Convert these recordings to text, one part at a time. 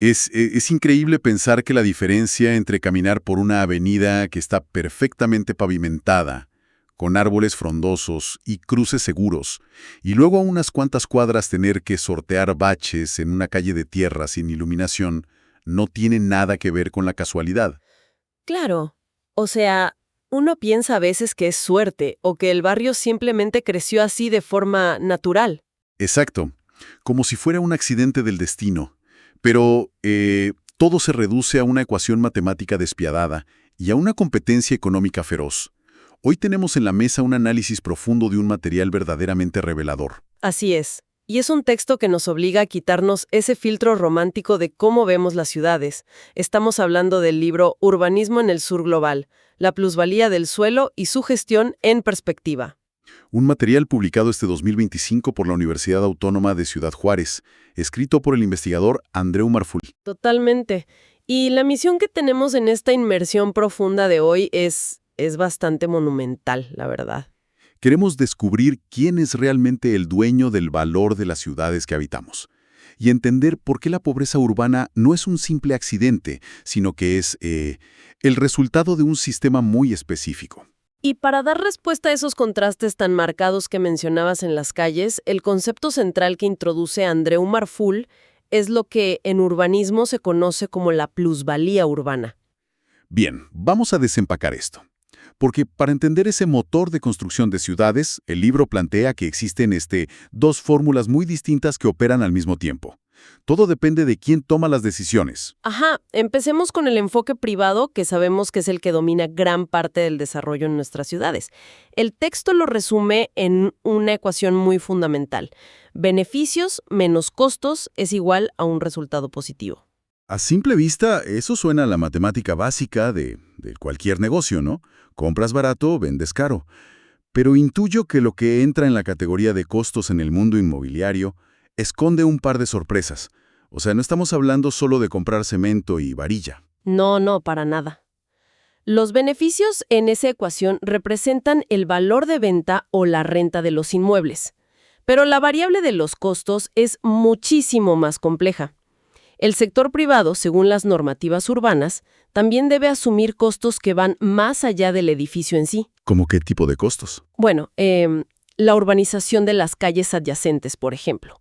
Es increíble pensar que la diferencia entre caminar por una avenida que está perfectamente pavimentada, con árboles frondosos y cruces seguros, y luego a unas cuantas cuadras tener que sortear baches en una calle de tierra sin iluminación, no tiene nada que ver con la casualidad. Claro. O sea, uno piensa a veces que es suerte o que el barrio simplemente creció así de forma natural. Exacto, como si fuera un accidente del destino. Pero todo se reduce a una ecuación matemática despiadada y a una competencia económica feroz. Hoy tenemos en la mesa un análisis profundo de un material verdaderamente revelador. Así es. Y es un texto que nos obliga a quitarnos ese filtro romántico de cómo vemos las ciudades. Estamos hablando del libro Urbanismo en el Sur Global, la plusvalía del suelo y su gestión en perspectiva. Un material publicado este 2025 por la Universidad Autónoma de Ciudad Juárez, escrito por el investigador Andreu Marful. Totalmente. Y la misión que tenemos en esta inmersión profunda de hoy es bastante monumental, la verdad. Queremos descubrir quién es realmente el dueño del valor de las ciudades que habitamos y entender por qué la pobreza urbana no es un simple accidente, sino que es el resultado de un sistema muy específico. Y para dar respuesta a esos contrastes tan marcados que mencionabas en las calles, el concepto central que introduce Andreu Marful es lo que en urbanismo se conoce como la plusvalía urbana. Bien, vamos a desempacar esto. Porque para entender ese motor de construcción de ciudades, el libro plantea que existen dos fórmulas muy distintas que operan al mismo tiempo. Todo depende de quién toma las decisiones. Ajá, empecemos con el enfoque privado, que sabemos que es el que domina gran parte del desarrollo en nuestras ciudades. El texto lo resume en una ecuación muy fundamental. Beneficios menos costos es igual a un resultado positivo. A simple vista, eso suena a la matemática básica de cualquier negocio, ¿no? Compras barato, vendes caro. Pero intuyo que lo que entra en la categoría de costos en el mundo inmobiliario esconde un par de sorpresas. O sea, no estamos hablando solo de comprar cemento y varilla. No, no, para nada. Los beneficios en esa ecuación representan el valor de venta o la renta de los inmuebles. Pero la variable de los costos es muchísimo más compleja. El sector privado, según las normativas urbanas, también debe asumir costos que van más allá del edificio en sí. ¿Cómo qué tipo de costos? Bueno, la urbanización de las calles adyacentes, por ejemplo,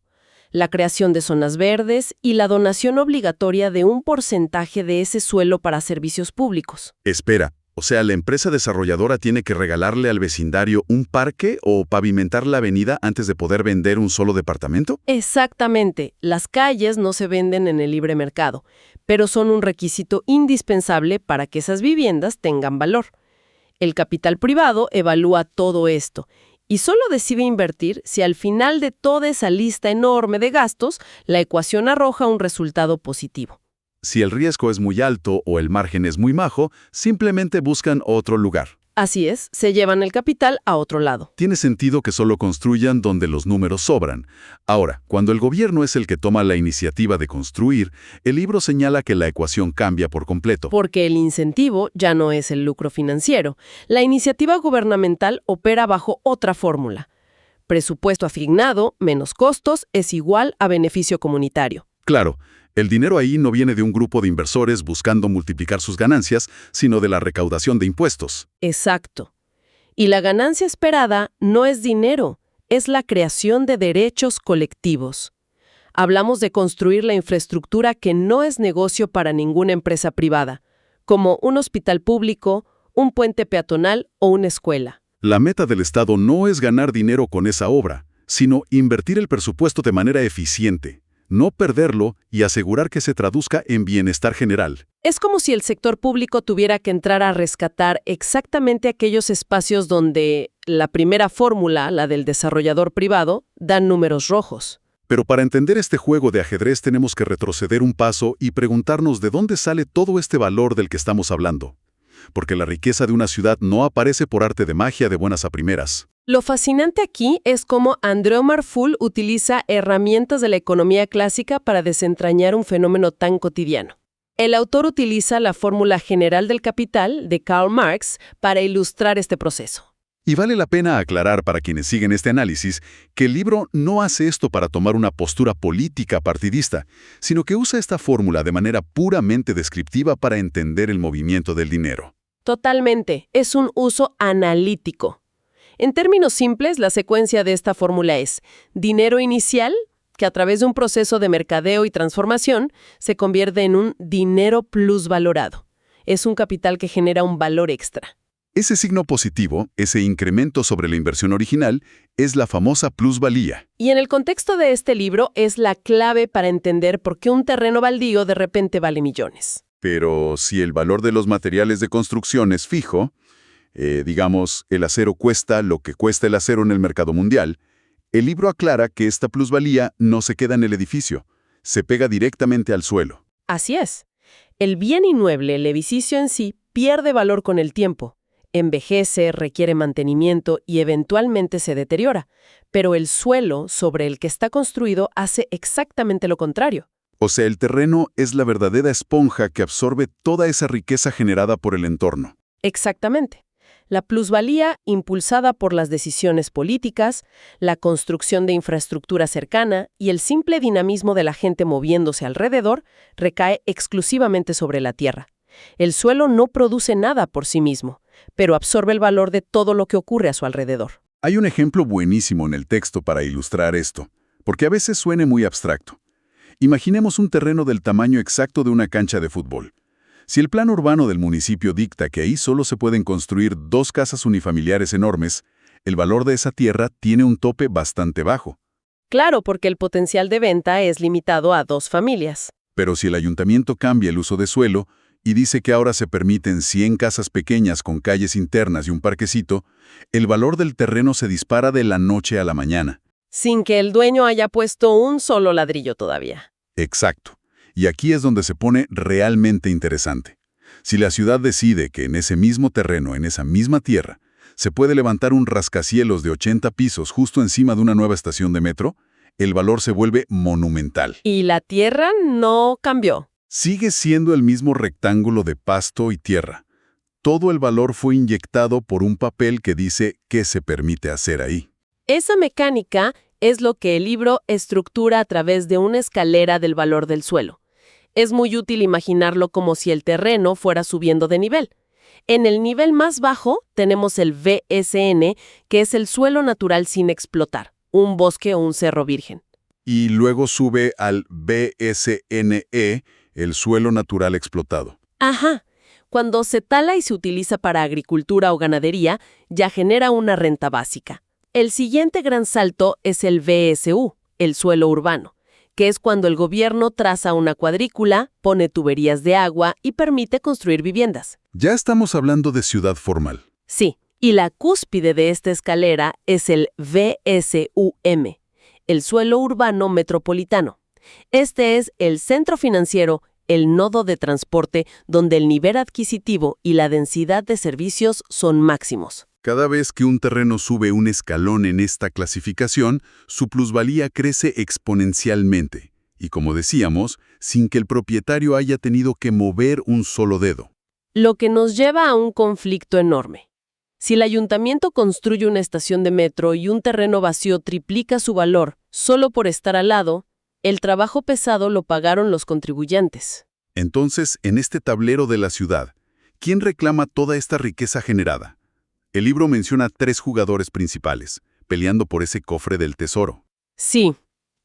la creación de zonas verdes y la donación obligatoria de un porcentaje de ese suelo para servicios públicos. Espera, o sea, ¿la empresa desarrolladora tiene que regalarle al vecindario un parque o pavimentar la avenida antes de poder vender un solo departamento? Exactamente, las calles no se venden en el libre mercado, pero son un requisito indispensable para que esas viviendas tengan valor. El capital privado evalúa todo esto y solo decide invertir si al final de toda esa lista enorme de gastos, la ecuación arroja un resultado positivo. Si el riesgo es muy alto o el margen es muy bajo, simplemente buscan otro lugar. Así es, se llevan el capital a otro lado. Tiene sentido que solo construyan donde los números sobran. Ahora, cuando el gobierno es el que toma la iniciativa de construir, el libro señala que la ecuación cambia por completo. Porque el incentivo ya no es el lucro financiero. La iniciativa gubernamental opera bajo otra fórmula. Presupuesto asignado menos costos es igual a beneficio comunitario. Claro, el dinero ahí no viene de un grupo de inversores buscando multiplicar sus ganancias, sino de la recaudación de impuestos. Exacto. Y la ganancia esperada no es dinero, es la creación de derechos colectivos. Hablamos de construir la infraestructura que no es negocio para ninguna empresa privada, como un hospital público, un puente peatonal o una escuela. La meta del Estado no es ganar dinero con esa obra, sino invertir el presupuesto de manera eficiente, no perderlo y asegurar que se traduzca en bienestar general. Es como si el sector público tuviera que entrar a rescatar exactamente aquellos espacios donde la primera fórmula, la del desarrollador privado, da números rojos. Pero para entender este juego de ajedrez tenemos que retroceder un paso y preguntarnos de dónde sale todo este valor del que estamos hablando. Porque la riqueza de una ciudad no aparece por arte de magia de buenas a primeras. Lo fascinante aquí es cómo Andreu Marful utiliza herramientas de la economía clásica para desentrañar un fenómeno tan cotidiano. El autor utiliza la fórmula general del capital de Karl Marx para ilustrar este proceso. Y vale la pena aclarar para quienes siguen este análisis que el libro no hace esto para tomar una postura política partidista, sino que usa esta fórmula de manera puramente descriptiva para entender el movimiento del dinero. Totalmente, es un uso analítico. En términos simples, la secuencia de esta fórmula es dinero inicial, que a través de un proceso de mercadeo y transformación se convierte en un dinero plusvalorado. Es un capital que genera un valor extra. Ese signo positivo, ese incremento sobre la inversión original, es la famosa plusvalía. Y en el contexto de este libro es la clave para entender por qué un terreno baldío de repente vale millones. Pero si el valor de los materiales de construcción es fijo, digamos, el acero cuesta lo que cuesta el acero en el mercado mundial, el libro aclara que esta plusvalía no se queda en el edificio, se pega directamente al suelo. Así es. El bien inmueble, el edificio en sí, pierde valor con el tiempo. Envejece, requiere mantenimiento y eventualmente se deteriora. Pero el suelo sobre el que está construido hace exactamente lo contrario. O sea, el terreno es la verdadera esponja que absorbe toda esa riqueza generada por el entorno. Exactamente. La plusvalía, impulsada por las decisiones políticas, la construcción de infraestructura cercana y el simple dinamismo de la gente moviéndose alrededor, recae exclusivamente sobre la tierra. El suelo no produce nada por sí mismo, pero absorbe el valor de todo lo que ocurre a su alrededor. Hay un ejemplo buenísimo en el texto para ilustrar esto, porque a veces suene muy abstracto. Imaginemos un terreno del tamaño exacto de una cancha de fútbol. Si el plan urbano del municipio dicta que ahí solo se pueden construir 2 casas unifamiliares enormes, el valor de esa tierra tiene un tope bastante bajo. Claro, porque el potencial de venta es limitado a 2 familias. Pero si el ayuntamiento cambia el uso de suelo y dice que ahora se permiten 100 casas pequeñas con calles internas y un parquecito, el valor del terreno se dispara de la noche a la mañana. Sin que el dueño haya puesto un solo ladrillo todavía. Exacto. Y aquí es donde se pone realmente interesante. Si la ciudad decide que en ese mismo terreno, en esa misma tierra, se puede levantar un rascacielos de 80 pisos justo encima de una nueva estación de metro, el valor se vuelve monumental. Y la tierra no cambió. Sigue siendo el mismo rectángulo de pasto y tierra. Todo el valor fue inyectado por un papel que dice qué se permite hacer ahí. Esa mecánica es lo que el libro estructura a través de una escalera del valor del suelo. Es muy útil imaginarlo como si el terreno fuera subiendo de nivel. En el nivel más bajo tenemos el VSN, que es el suelo natural sin explotar, un bosque o un cerro virgen. Y luego sube al BSNE, el suelo natural explotado. Ajá. Cuando se tala y se utiliza para agricultura o ganadería, ya genera una renta básica. El siguiente gran salto es el VSU, el suelo urbano, que es cuando el gobierno traza una cuadrícula, pone tuberías de agua y permite construir viviendas. Ya estamos hablando de ciudad formal. Sí, y la cúspide de esta escalera es el VSUM, el suelo urbano metropolitano. Este es el centro financiero, el nodo de transporte, donde el nivel adquisitivo y la densidad de servicios son máximos. Cada vez que un terreno sube un escalón en esta clasificación, su plusvalía crece exponencialmente, y como decíamos, sin que el propietario haya tenido que mover un solo dedo. Lo que nos lleva a un conflicto enorme. Si el ayuntamiento construye una estación de metro y un terreno vacío triplica su valor solo por estar al lado, el trabajo pesado lo pagaron los contribuyentes. Entonces, en este tablero de la ciudad, ¿quién reclama toda esta riqueza generada? El libro menciona 3 jugadores principales, peleando por ese cofre del tesoro. Sí,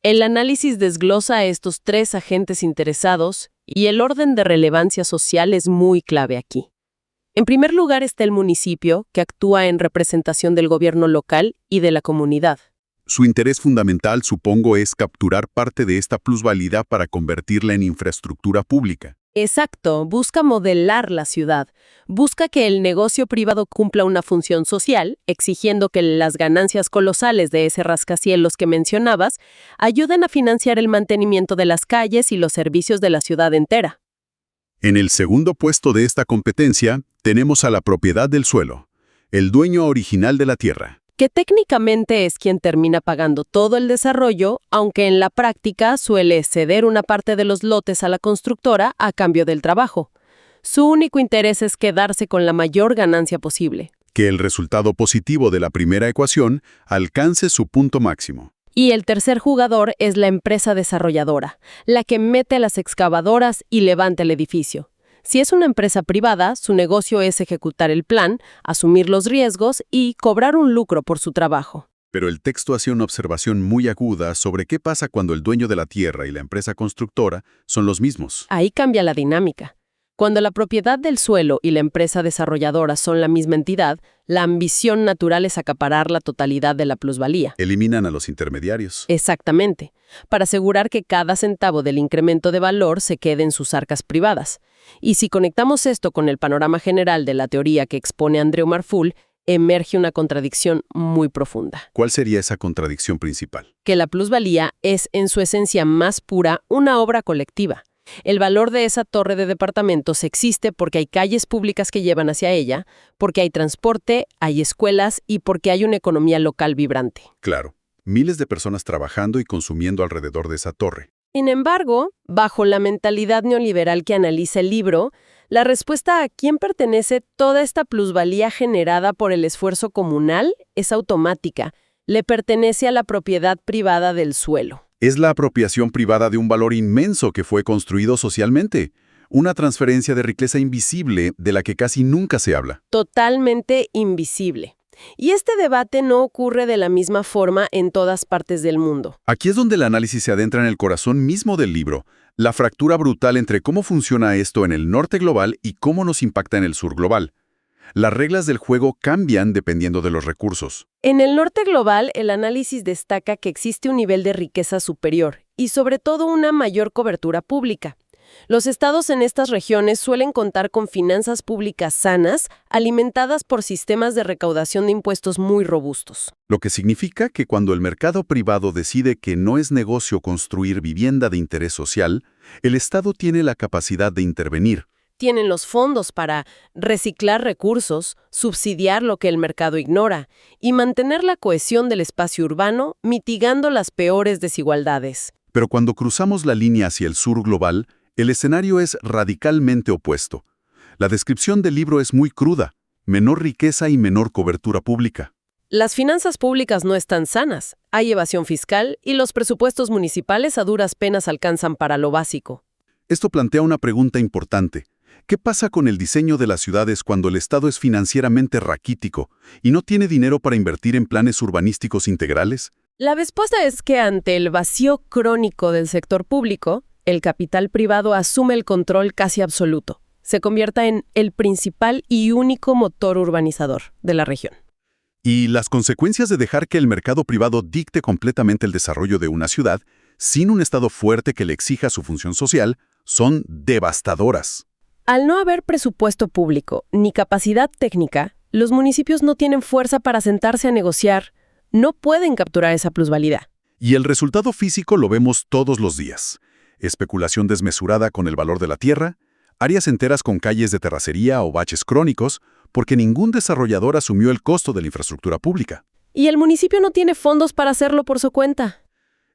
el análisis desglosa a estos 3 agentes interesados y el orden de relevancia social es muy clave aquí. En primer lugar está el municipio, que actúa en representación del gobierno local y de la comunidad. Su interés fundamental, supongo, es capturar parte de esta plusvalía para convertirla en infraestructura pública. Exacto, busca modelar la ciudad. Busca que el negocio privado cumpla una función social, exigiendo que las ganancias colosales de ese rascacielos que mencionabas ayuden a financiar el mantenimiento de las calles y los servicios de la ciudad entera. En el segundo puesto de esta competencia, tenemos a la propiedad del suelo, el dueño original de la tierra. Que técnicamente es quien termina pagando todo el desarrollo, aunque en la práctica suele ceder una parte de los lotes a la constructora a cambio del trabajo. Su único interés es quedarse con la mayor ganancia posible. Que el resultado positivo de la primera ecuación alcance su punto máximo. Y el tercer jugador es la empresa desarrolladora, la que mete las excavadoras y levanta el edificio. Si es una empresa privada, su negocio es ejecutar el plan, asumir los riesgos y cobrar un lucro por su trabajo. Pero el texto hace una observación muy aguda sobre qué pasa cuando el dueño de la tierra y la empresa constructora son los mismos. Ahí cambia la dinámica. Cuando la propiedad del suelo y la empresa desarrolladora son la misma entidad, la ambición natural es acaparar la totalidad de la plusvalía. Eliminan a los intermediarios. Exactamente, para asegurar que cada centavo del incremento de valor se quede en sus arcas privadas. Y si conectamos esto con el panorama general de la teoría que expone Andreu Marful, emerge una contradicción muy profunda. ¿Cuál sería esa contradicción principal? Que la plusvalía es, en su esencia más pura, una obra colectiva. El valor de esa torre de departamentos existe porque hay calles públicas que llevan hacia ella, porque hay transporte, hay escuelas y porque hay una economía local vibrante. Claro, miles de personas trabajando y consumiendo alrededor de esa torre. Sin embargo, bajo la mentalidad neoliberal que analiza el libro, la respuesta a quién pertenece toda esta plusvalía generada por el esfuerzo comunal es automática. Le pertenece a la propiedad privada del suelo. Es la apropiación privada de un valor inmenso que fue construido socialmente. Una transferencia de riqueza invisible de la que casi nunca se habla. Totalmente invisible. Y este debate no ocurre de la misma forma en todas partes del mundo. Aquí es donde el análisis se adentra en el corazón mismo del libro, la fractura brutal entre cómo funciona esto en el norte global y cómo nos impacta en el sur global. Las reglas del juego cambian dependiendo de los recursos. En el norte global, el análisis destaca que existe un nivel de riqueza superior y sobre todo una mayor cobertura pública. Los estados en estas regiones suelen contar con finanzas públicas sanas, alimentadas por sistemas de recaudación de impuestos muy robustos. Lo que significa que cuando el mercado privado decide que no es negocio construir vivienda de interés social, el Estado tiene la capacidad de intervenir. Tienen los fondos para reciclar recursos, subsidiar lo que el mercado ignora y mantener la cohesión del espacio urbano, mitigando las peores desigualdades. Pero cuando cruzamos la línea hacia el sur global, el escenario es radicalmente opuesto. La descripción del libro es muy cruda: menor riqueza y menor cobertura pública. Las finanzas públicas no están sanas, hay evasión fiscal y los presupuestos municipales a duras penas alcanzan para lo básico. Esto plantea una pregunta importante. ¿Qué pasa con el diseño de las ciudades cuando el Estado es financieramente raquítico y no tiene dinero para invertir en planes urbanísticos integrales? La respuesta es que ante el vacío crónico del sector público, el capital privado asume el control casi absoluto. Se convierta en el principal y único motor urbanizador de la región. Y las consecuencias de dejar que el mercado privado dicte completamente el desarrollo de una ciudad, sin un Estado fuerte que le exija su función social, son devastadoras. Al no haber presupuesto público ni capacidad técnica, los municipios no tienen fuerza para sentarse a negociar, no pueden capturar esa plusvalía. Y el resultado físico lo vemos todos los días. Especulación desmesurada con el valor de la tierra, áreas enteras con calles de terracería o baches crónicos, porque ningún desarrollador asumió el costo de la infraestructura pública. Y el municipio no tiene fondos para hacerlo por su cuenta.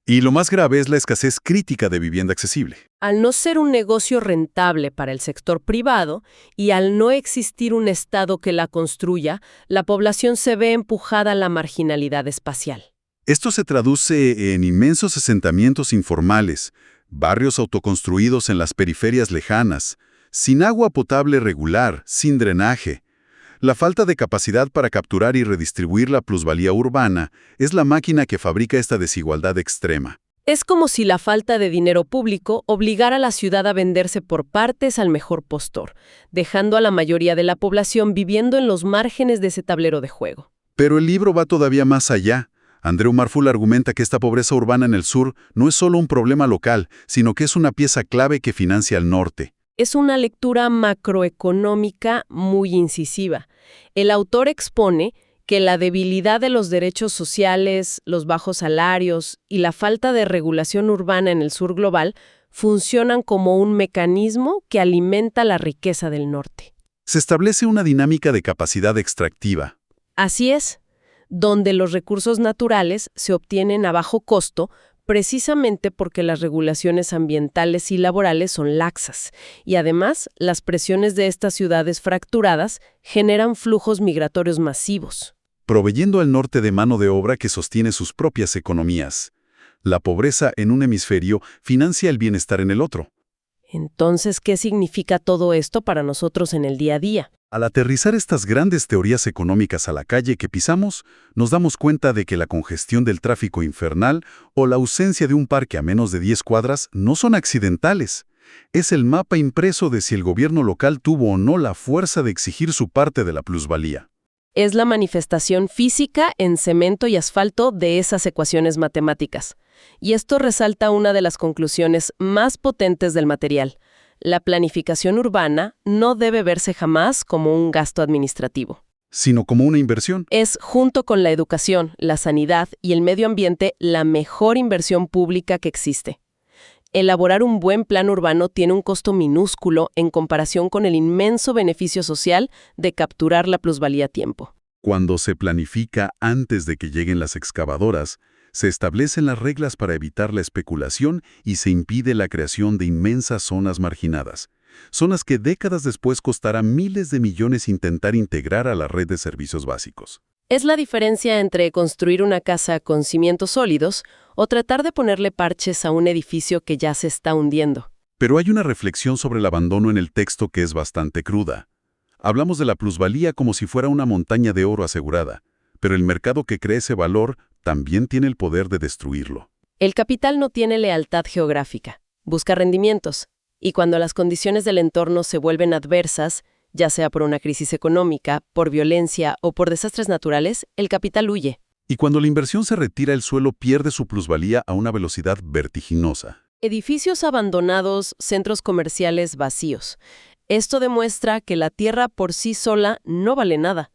Y lo más grave es la escasez crítica de vivienda accesible. Al no ser un negocio rentable para el sector privado y al no existir un Estado que la construya, la población se ve empujada a la marginalidad espacial. Esto se traduce en inmensos asentamientos informales, barrios autoconstruidos en las periferias lejanas, sin agua potable regular, sin drenaje. La falta de capacidad para capturar y redistribuir la plusvalía urbana es la máquina que fabrica esta desigualdad extrema. Es como si la falta de dinero público obligara a la ciudad a venderse por partes al mejor postor, dejando a la mayoría de la población viviendo en los márgenes de ese tablero de juego. Pero el libro va todavía más allá. Andreu Marful argumenta que esta pobreza urbana en el sur no es solo un problema local, sino que es una pieza clave que financia al norte. Es una lectura macroeconómica muy incisiva. El autor expone que la debilidad de los derechos sociales, los bajos salarios y la falta de regulación urbana en el sur global funcionan como un mecanismo que alimenta la riqueza del norte. Se establece una dinámica de capacidad extractiva. Así es, donde los recursos naturales se obtienen a bajo costo, precisamente porque las regulaciones ambientales y laborales son laxas, y además las presiones de estas ciudades fracturadas generan flujos migratorios masivos. Proveyendo al norte de mano de obra que sostiene sus propias economías. La pobreza en un hemisferio financia el bienestar en el otro. Entonces, ¿qué significa todo esto para nosotros en el día a día? Al aterrizar estas grandes teorías económicas a la calle que pisamos, nos damos cuenta de que la congestión del tráfico infernal o la ausencia de un parque a menos de 10 cuadras no son accidentales. Es el mapa impreso de si el gobierno local tuvo o no la fuerza de exigir su parte de la plusvalía. Es la manifestación física en cemento y asfalto de esas ecuaciones matemáticas. Y esto resalta una de las conclusiones más potentes del material. La planificación urbana no debe verse jamás como un gasto administrativo, Sino como una inversión. es, junto con la educación, la sanidad y el medio ambiente, la mejor inversión pública que existe. Elaborar un buen plan urbano tiene un costo minúsculo en comparación con el inmenso beneficio social de capturar la plusvalía a tiempo. Cuando se planifica antes de que lleguen las excavadoras, se establecen las reglas para evitar la especulación y se impide la creación de inmensas zonas marginadas. Zonas que décadas después costará miles de millones intentar integrar a la red de servicios básicos. Es la diferencia entre construir una casa con cimientos sólidos o tratar de ponerle parches a un edificio que ya se está hundiendo. Pero hay una reflexión sobre el abandono en el texto que es bastante cruda. Hablamos de la plusvalía como si fuera una montaña de oro asegurada, pero el mercado que crea ese valor también tiene el poder de destruirlo. El capital no tiene lealtad geográfica, busca rendimientos, y cuando las condiciones del entorno se vuelven adversas, ya sea por una crisis económica, por violencia o por desastres naturales, el capital huye. Y cuando la inversión se retira, el suelo pierde su plusvalía a una velocidad vertiginosa. Edificios abandonados, centros comerciales vacíos. Esto demuestra que la tierra por sí sola no vale nada.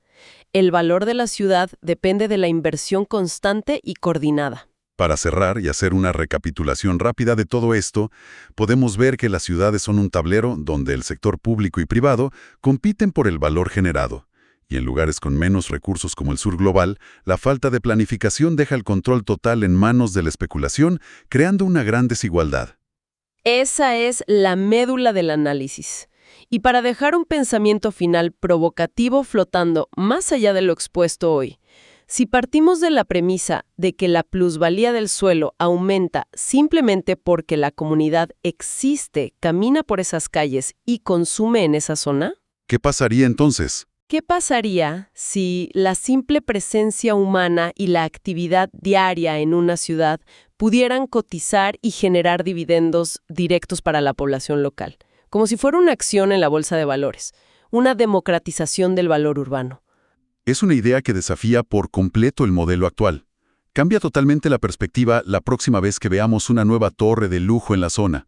El valor de la ciudad depende de la inversión constante y coordinada. Para cerrar y hacer una recapitulación rápida de todo esto, podemos ver que las ciudades son un tablero donde el sector público y privado compiten por el valor generado. Y en lugares con menos recursos como el sur global, la falta de planificación deja el control total en manos de la especulación, creando una gran desigualdad. Esa es la médula del análisis. Y para dejar un pensamiento final provocativo flotando más allá de lo expuesto hoy, si partimos de la premisa de que la plusvalía del suelo aumenta simplemente porque la comunidad existe, camina por esas calles y consume en esa zona, ¿Qué pasaría entonces? ¿qué pasaría si la simple presencia humana y la actividad diaria en una ciudad pudieran cotizar y generar dividendos directos para la población local? Como si fuera una acción en la bolsa de valores, una democratización del valor urbano. Es una idea que desafía por completo el modelo actual. Cambia totalmente la perspectiva la próxima vez que veamos una nueva torre de lujo en la zona.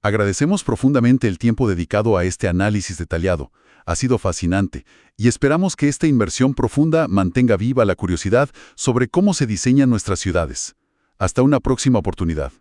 Agradecemos profundamente el tiempo dedicado a este análisis detallado. Ha sido fascinante y esperamos que esta inversión profunda mantenga viva la curiosidad sobre cómo se diseñan nuestras ciudades. Hasta una próxima oportunidad.